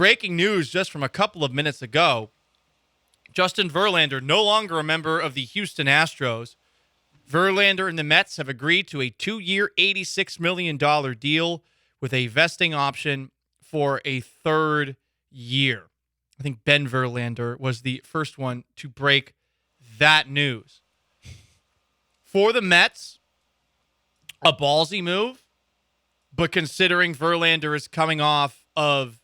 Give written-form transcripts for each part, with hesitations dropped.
breaking news just from a couple of minutes ago. Justin Verlander, no longer a member of the Houston Astros. Verlander and the Mets have agreed to a 2-year, $86 million deal with a vesting option for a third year. I think Ben Verlander was the first one to break that news. For the Mets, a ballsy move, but considering Verlander is coming off of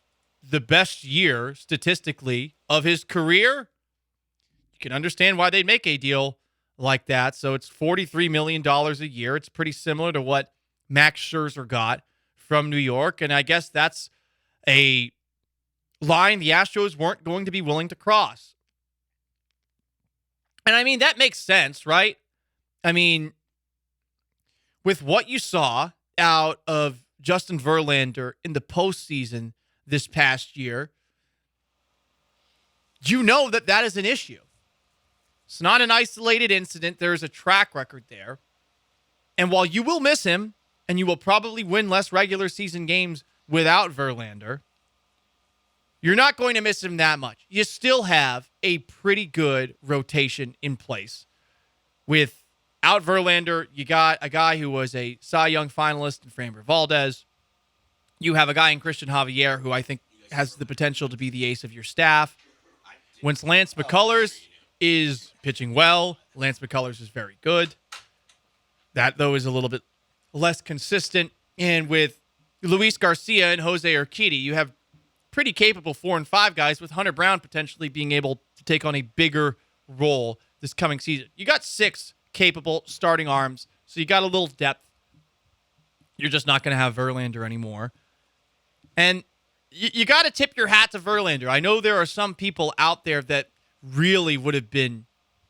the best year, statistically, of his career, you can understand why they'd make a deal like that. So it's $43 million a year. It's pretty similar to what Max Scherzer got from New York, and I guess that's a line the Astros weren't going to be willing to cross. And I mean, that makes sense, right? I mean, with what you saw out of Justin Verlander in the postseason this past year, you know that that is an issue. It's not an isolated incident. There is a track record there. And while you will miss him, and you will probably win less regular season games without Verlander, you're not going to miss him that much. You still have a pretty good rotation in place. Without Verlander, you got a guy who was a Cy Young finalist in Framber Valdez. You have a guy in Christian Javier who I think has the potential to be the ace of your staff. Once Lance McCullers is pitching well, Lance McCullers is very good. That, though, is a little bit less consistent. And with Luis Garcia and Jose Urquidy, you have pretty capable 4 and 5 guys, with Hunter Brown potentially being able to take on a bigger role this coming season. You got 6 capable starting arms, so you got a little depth. You're just not going to have Verlander anymore. And you got to tip your hat to Verlander. I know there are some people out there that really would have been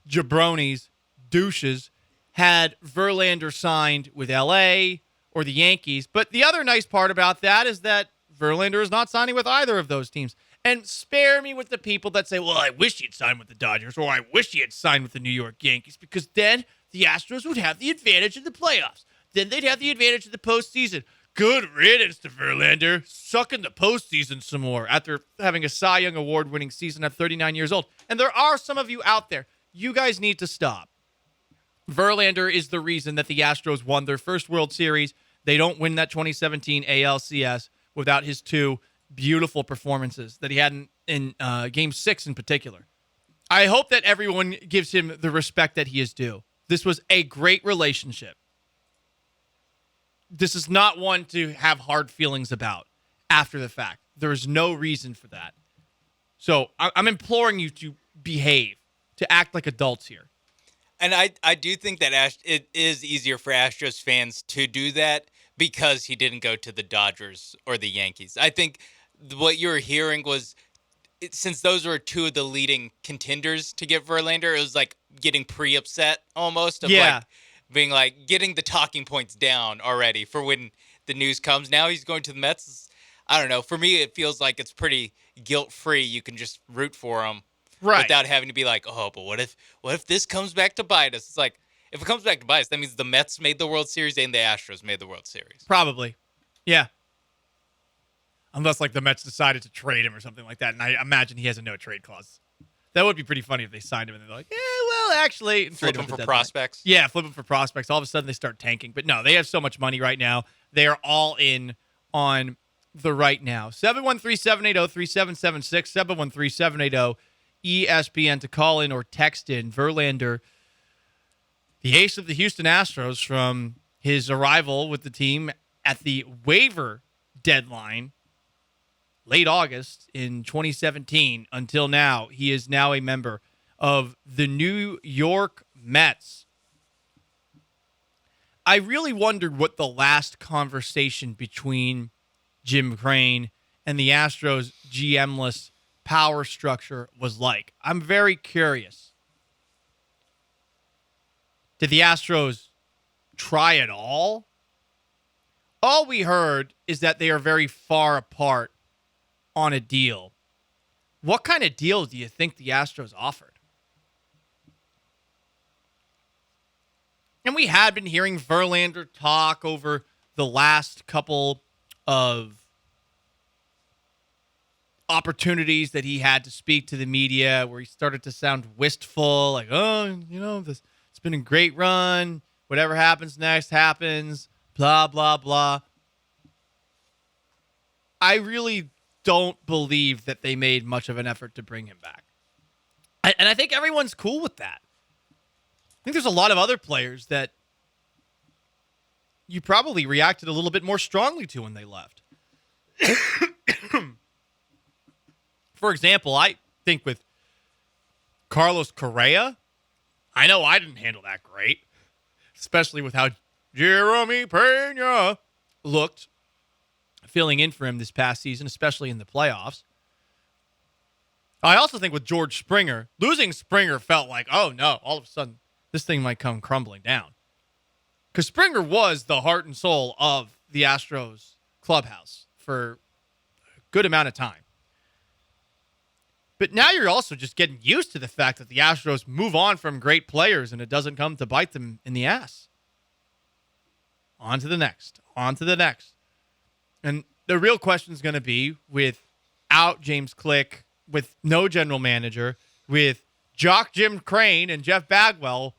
jabronis, douches, had Verlander signed with L.A. or the Yankees. But the other nice part about that is that Verlander is not signing with either of those teams. And spare me with the people that say, well, I wish he'd signed with the Dodgers, or I wish he had signed with the New York Yankees, because then the Astros would have the advantage of the playoffs. Then they'd have the advantage of the postseason. Good riddance to Verlander, sucking the postseason some more after having a Cy Young Award-winning season at 39 years old. And there are some of you out there. You guys need to stop. Verlander is the reason that the Astros won their first World Series. They don't win that 2017 ALCS without his 2 beautiful performances that he had in Game 6 in particular. I hope that everyone gives him the respect that he is due. This was a great relationship. This is not one to have hard feelings about after the fact. There is no reason for that. So I'm imploring you to behave, to act like adults here. And I do think that it is easier for Astros fans to do that because he didn't go to the Dodgers or the Yankees. I think what you were hearing was, since those were 2 of the leading contenders to get Verlander, it was like getting pre-upset almost of like being like getting the talking points down already for when the news comes. Now he's going to the Mets. I don't know. For me, it feels like it's pretty guilt-free. You can just root for him without having to be like, oh, but what if this comes back to bite us? It's like, if it comes back to bite us, that means the Mets made the World Series and the Astros made the World Series. Probably. Yeah. Unless, like, the Mets decided to trade him or something like that. And I imagine he has a no-trade clause. That would be pretty funny if they signed him and they're like, well, actually. Flip him for prospects? Yeah, flip him for prospects. All of a sudden they start tanking. But no, they have so much money right now. They are all in on the right now. 713-780-3776, 713-780-ESPN to call in or text in. Verlander, the ace of the Houston Astros, from his arrival with the team at the waiver deadline, late August in 2017, until now, he is now a member of the New York Mets. I really wondered what the last conversation between Jim Crane and the Astros GM-less power structure was like. I'm very curious. Did the Astros try at all? All we heard is that they are very far apart on a deal. What kind of deal do you think the Astros offered? And we had been hearing Verlander talk over the last couple of opportunities that he had to speak to the media where he started to sound wistful, like, oh, it's been a great run. Whatever happens next happens, blah, blah, blah. I really don't believe that they made much of an effort to bring him back. And I think everyone's cool with that. I think there's a lot of other players that you probably reacted a little bit more strongly to when they left. For example, I think with Carlos Correa, I know I didn't handle that great, especially with how Jeremy Pena looked filling in for him this past season, especially in the playoffs. I also think with George Springer, losing Springer felt like, oh no, all of a sudden this thing might come crumbling down. Because Springer was the heart and soul of the Astros clubhouse for a good amount of time. But now you're also just getting used to the fact that the Astros move on from great players and it doesn't come to bite them in the ass. On to the next. On to the next. And the real question is going to be without James Click, with no general manager, with Jock Jim Crane and Jeff Bagwell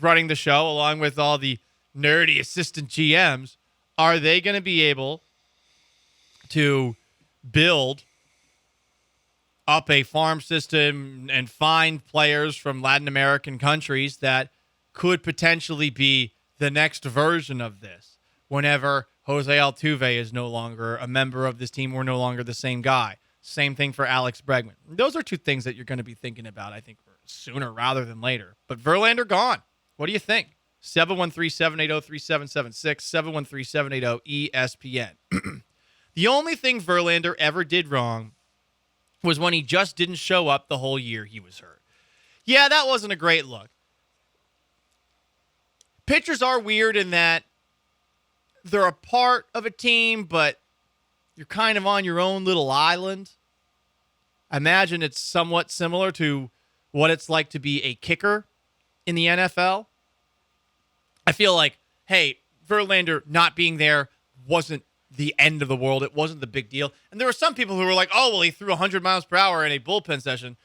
running the show along with all the nerdy assistant GMs, are they going to be able to build up a farm system and find players from Latin American countries that could potentially be the next version of this whenever Jose Altuve is no longer a member of this team or no longer the same guy? Same thing for Alex Bregman. Those are two things that you're going to be thinking about, I think, sooner rather than later. But Verlander gone. What do you think? 713-780-3776, 713-780-ESPN. The only thing Verlander ever did wrong was when he just didn't show up the whole year he was hurt. Yeah, that wasn't a great look. Pitchers are weird in that they're a part of a team, but you're kind of on your own little island. I imagine it's somewhat similar to what it's like to be a kicker in the NFL. I feel like, hey, Verlander not being there wasn't the end of the world. It wasn't the big deal. And there were some people who were like, oh, well, he threw 100 miles per hour in a bullpen session.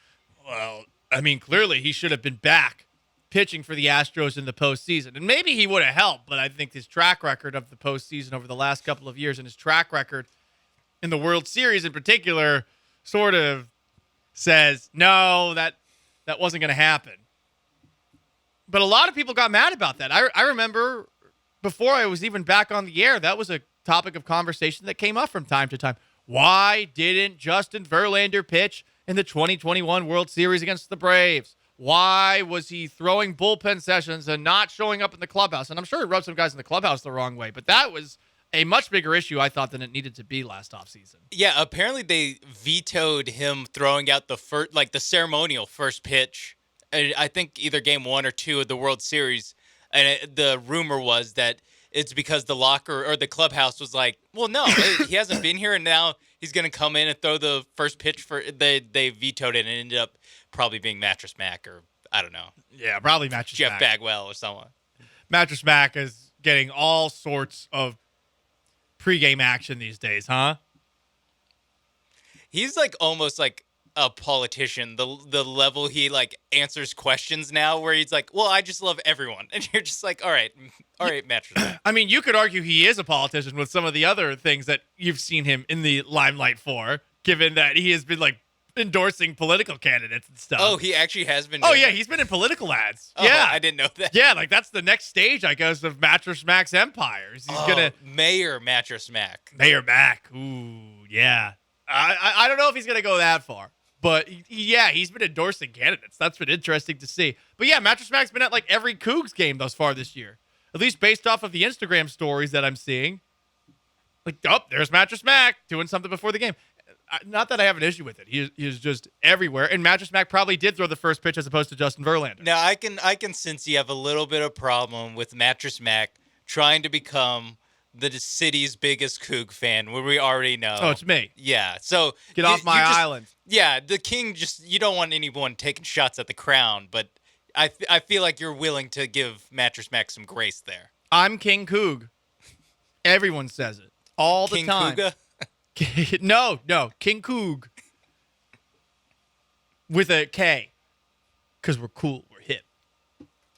Well, I mean, clearly he should have been back pitching for the Astros in the postseason. And maybe he would have helped, but I think his track record of the postseason over the last couple of years and his track record in the World Series in particular sort of says, no, that wasn't going to happen. But a lot of people got mad about that. I remember before I was even back on the air, that was a topic of conversation that came up from time to time. Why didn't Justin Verlander pitch in the 2021 World Series against the Braves? Why was he throwing bullpen sessions and not showing up in the clubhouse? And I'm sure it rubbed some guys in the clubhouse the wrong way, but that was a much bigger issue, I thought, than it needed to be last offseason. Yeah, apparently they vetoed him throwing out the ceremonial first pitch. I think either game 1 or 2 of the World Series. And the rumor was that it's because the locker or the clubhouse was like, well, no, he hasn't been here, and now he's going to come in and throw the first pitch they vetoed it, and it ended up probably being Mattress Mac or I don't know. Yeah, probably Mattress Jeff Mac. Bagwell or someone. Mattress Mac is getting all sorts of pregame action these days, huh? He's like almost like a politician, the level he like answers questions now, where he's like, well, I just love everyone. And you're just like, all right, Mattress Man. I mean, you could argue he is a politician with some of the other things that you've seen him in the limelight for, given that he has been like endorsing political candidates and stuff. Oh, he actually has been. Oh, yeah, he's been in political ads. Oh, yeah. I didn't know that. Yeah, like that's the next stage, I guess, of Mattress Mac's empire. He's gonna Mayor Mattress Mac. Mayor Mac. Ooh, yeah. I don't know if he's gonna go that far. But, yeah, he's been endorsing candidates. That's been interesting to see. But, yeah, Mattress Mac's been at, like, every Cougs game thus far this year. At least based off of the Instagram stories that I'm seeing. Like, oh, there's Mattress Mac doing something before the game. Not that I have an issue with it. He's just everywhere. And Mattress Mac probably did throw the first pitch as opposed to Justin Verlander. Now, I can sense you have a little bit of problem with Mattress Mac trying to become the city's biggest Coug fan, where we already know. Oh, it's me. Yeah. So get off my island. Yeah, the king you don't want anyone taking shots at the crown, but I feel like you're willing to give Mattress Mac some grace there. I'm King Coug. Everyone says it all the time. King Couga? No, King Coug. with a K. Because we're cool. We're hip.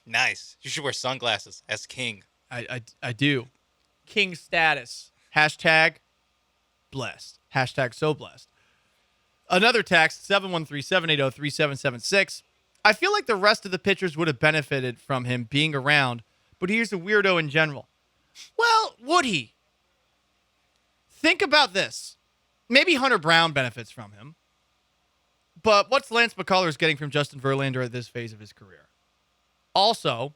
Nice. You should wear sunglasses as king. I do. King status. Hashtag blessed. Hashtag so blessed. Another text, 713-780-3776. I feel like the rest of the pitchers would have benefited from him being around, but he's a weirdo in general. Well, would he? Think about this. Maybe Hunter Brown benefits from him. But what's Lance McCullers getting from Justin Verlander at this phase of his career? Also,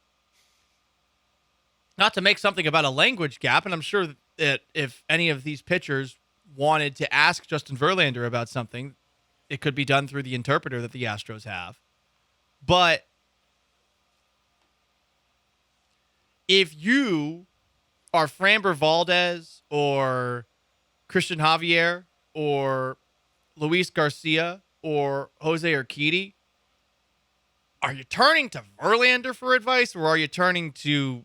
not to make something about a language gap, and I'm sure that if any of these pitchers wanted to ask Justin Verlander about something, it could be done through the interpreter that the Astros have. But if you are Framber Valdez or Christian Javier or Luis Garcia or Jose Urquidy, are you turning to Verlander for advice or are you turning to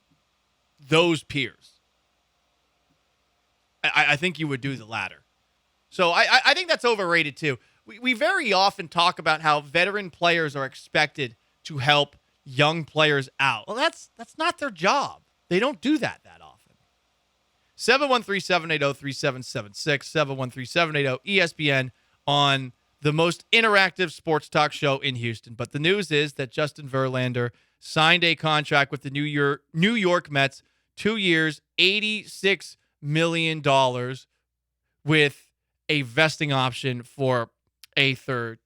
those peers? I think you would do the latter. So I think that's overrated too. We very often talk about how veteran players are expected to help young players out. Well, that's not their job. They don't do that often. 713-780-3776, 713-780-ESPN on the most interactive sports talk show in Houston. But the news is that Justin Verlander signed a contract with the New York Mets, 2 years, $86 million with a vesting option for a third